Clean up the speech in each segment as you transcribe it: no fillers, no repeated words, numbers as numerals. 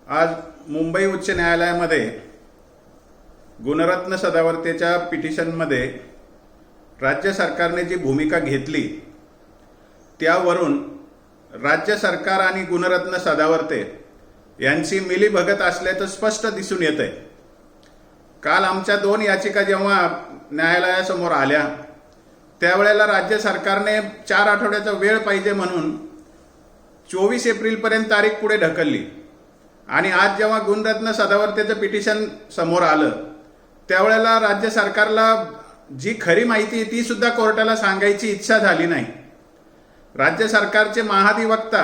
आज मुंबई उच्च न्यायालयामध्ये गुणरत्न सदावर्तेच्या पिटिशनमध्ये राज्य सरकारने जी भूमिका घेतली त्यावरून राज्य सरकार आणि गुणरत्न सदावर्ते यांची मिलीभगत असल्याचं स्पष्ट दिसून येत आहे। काल आमच्या 2 याचिका जेव्हा न्यायालयासमोर आल्या त्यावेळेला राज्य सरकारने 4 आठवड्याचा वेळ पाहिजे म्हणून 24 एप्रिलपर्यंत तारीख पुढे ढकलली आणि आज जेव्हा गुणरत्न सदावर्तेचं पिटिशन समोर आलं त्यावेळेला राज्य सरकारला जी खरी माहिती ती सुद्धा कोर्टाला सांगायची इच्छा झाली नाही। राज्य सरकारचे महाधिवक्ता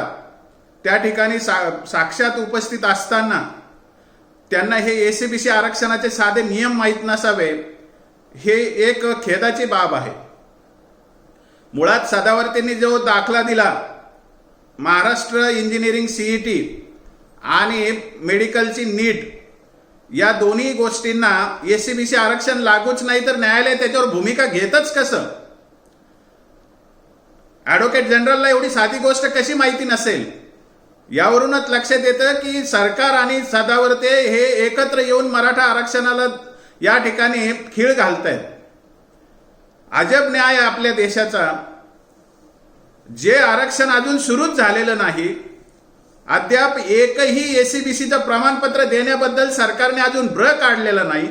त्या ठिकाणी साक्षात उपस्थित असताना त्यांना हे एसीबीसी आरक्षणाचे साधे नियम माहीत नसावे हे एक खेदाची बाब आहे। मुळात सदावर्तेंनी जो दाखला दिला महाराष्ट्र इंजिनिअरिंग सीईटी आणि मेडिकलची नीट या दोन्ही गोष्टींना एसीबीसी आरक्षण लागूच नाही तर न्यायालय त्याच्यावर भूमिका घेतच कसं? ॲडव्होकेट जनरलला एवढी साधी गोष्ट कशी माहिती नसेल? यावरूनच लक्षात येतं की सरकार आणि सदावर्ते हे एकत्र येऊन मराठा आरक्षणाला या ठिकाणी खीळ घालतायत। अजब न्याय आपल्या देशाचा। जे आरक्षण अजून सुरूच झालेलं नाही, अद्याप एकही एसीबीसीचं प्रमाणपत्र देण्याबद्दल सरकारने अजून ब्र काढलेलं नाही,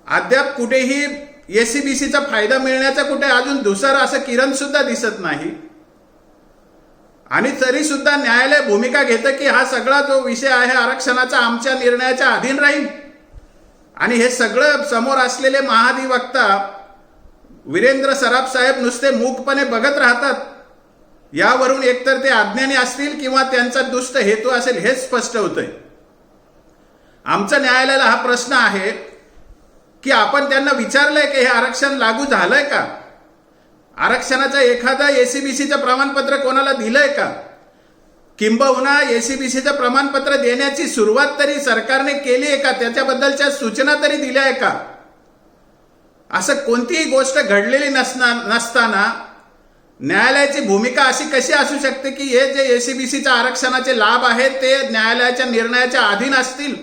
अद्याप कुठेही एसीबीसीचा फायदा मिळण्याचा कुठे अजून दुसरा असं किरण सुद्धा दिसत नाही आणि तरी सुद्धा न्यायालय भूमिका घेतं की हा सगळा जो विषय आहे आरक्षणाचा आमच्या निर्णयाच्या अधीन राहील आणि हे सगळं समोर असलेले महाधिवक्ता वीरेंद्र सराफ साहेब नुसते मूकपणे बघत राहतात। यावरून एकतर ते अज्ञानी असतील किंवा त्यांचा दुष्ट हेतू असेल हे स्पष्ट होतंय। आमच्या न्यायालयाला हा प्रश्न आहे की आपण त्यांना विचारलंय की हे आरक्षण लागू झालंय का? आरक्षणाचं एखादं एसीबीसीचं प्रमाणपत्र कोणाला दिलंय का? किंबहुना एसीबीसीचं प्रमाणपत्र देण्याची सुरुवात तरी सरकारने केली आहे का? त्याच्याबद्दलच्या सूचना तरी दिल्या आहे का? असं कोणतीही गोष्ट घडलेली नसताना न्यायालयाची भूमिका अशी कशी असू शकते की हे जे एसीबीसीच्या आरक्षणाचे लाभ आहेत ते न्यायालयाच्या निर्णयाच्या अधीन असतील?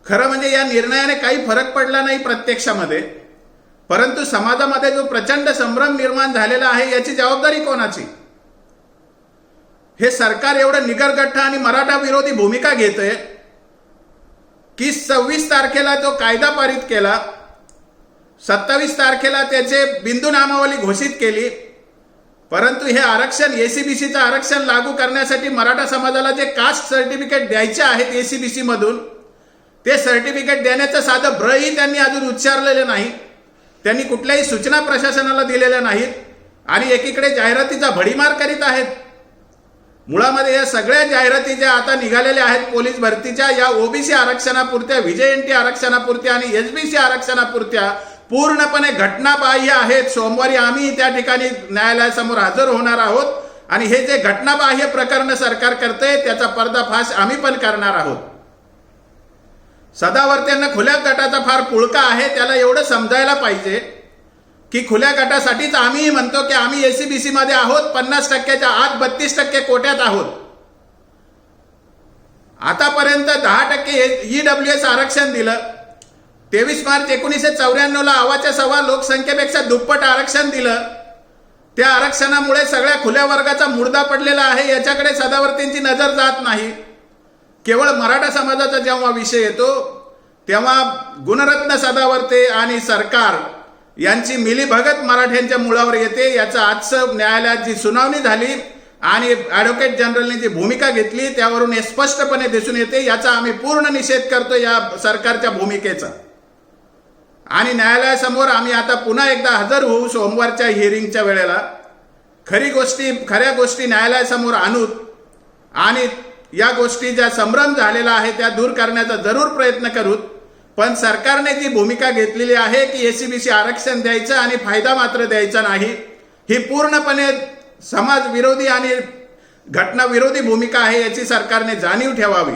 खरं म्हणजे या निर्णयाने काही फरक पडला नाही प्रत्यक्षामध्ये, परंतु समाजामध्ये जो प्रचंड संभ्रम निर्माण झालेला आहे याची जबाबदारी कोणाची? हे सरकार एवढं निगरगठ्ठ आणि मराठा विरोधी भूमिका घेतंय की 26 तारखेला तो कायदा पारित केला, 27 तारखेला त्याचे बिंदू नामावली घोषित केली, परंतु हे आरक्षण एसीबीसीचं आरक्षण लागू करण्यासाठी मराठा समाजाला जे कास्ट सर्टिफिकेट द्यायचे आहेत एसीबीसी मधून ते सर्टिफिकेट देण्याचं साधं ब्रही त्यांनी अजून उच्चारलेलं नाही। त्यांनी कुठल्याही सूचना प्रशासनाला दिलेल्या नाहीत आणि एकीकडे जाहिरातीचा भडीमार करीत आहेत। मुळामध्ये या सगळ्या जाहिराती ज्या आता निघालेल्या आहेत पोलीस भरतीच्या या ओबीसी आरक्षणापुरत्या, व्हीजेएनटी आरक्षणापुरत्या आणि एसबीसी आरक्षणापुरत्या पूर्णपणे घटनाबाह्य आहेत। सोमवारी आम्ही त्या ठिकाणी न्यायालयासमोर हजर होणार आहोत आणि हे जे घटनाबाह्य प्रकरण सरकार करतंय त्याचा पर्दाफाश आम्ही पण करणार आहोत। सदावर्त्यांना खुल्या गटाचा फार पुळका आहे, त्याला एवढं समजायला पाहिजे की खुल्या गटासाठीच आम्ही म्हणतो की आम्ही एसीबीसी मध्ये आहोत, 50%च्या आत 32% कोट्यात आहोत। आतापर्यंत 10% ईडब्ल्यूएस आरक्षण दिलं, 23 मार्च 1994 ला अवाच्या सव्वा लोकसंख्येपेक्षा दुप्पट आरक्षण दिलं। त्या आरक्षणामुळे सगळ्या खुल्या वर्गाचा मुर्दा पडलेला आहे, याच्याकडे सदावर्तेंची नजर जात नाही। केवळ मराठा समाजाचा जेव्हा विषय येतो तेव्हा गुणरत्न सदावर्ते आणि सरकार यांची मिलीभगत मराठ्यांच्या मुळावर येते। याचा आजचं न्यायालयात जी सुनावणी झाली आणि ॲडव्होकेट जनरलने जी भूमिका घेतली त्यावरून हे स्पष्टपणे दिसून येते। याचा आम्ही पूर्ण निषेध करतो या सरकारच्या भूमिकेचा आणि न्यायालयासमोर आम्ही आता पुन्हा एकदा हजर होऊ सोमवारच्या हिअरिंगच्या वेळेला, खऱ्या गोष्टी न्यायालयासमोर आणूत आणि या गोष्टी ज्या संभ्रम झालेला आहे त्या दूर करण्याचा जरूर प्रयत्न करूत। पण सरकारने जी भूमिका घेतलेली आहे की एसीबीसी आरक्षण द्यायचं आणि फायदा मात्र द्यायचा नाही, ही पूर्णपणे समाज विरोधी आणि घटना विरोधी भूमिका आहे, याची सरकारने जाणीव ठेवावी।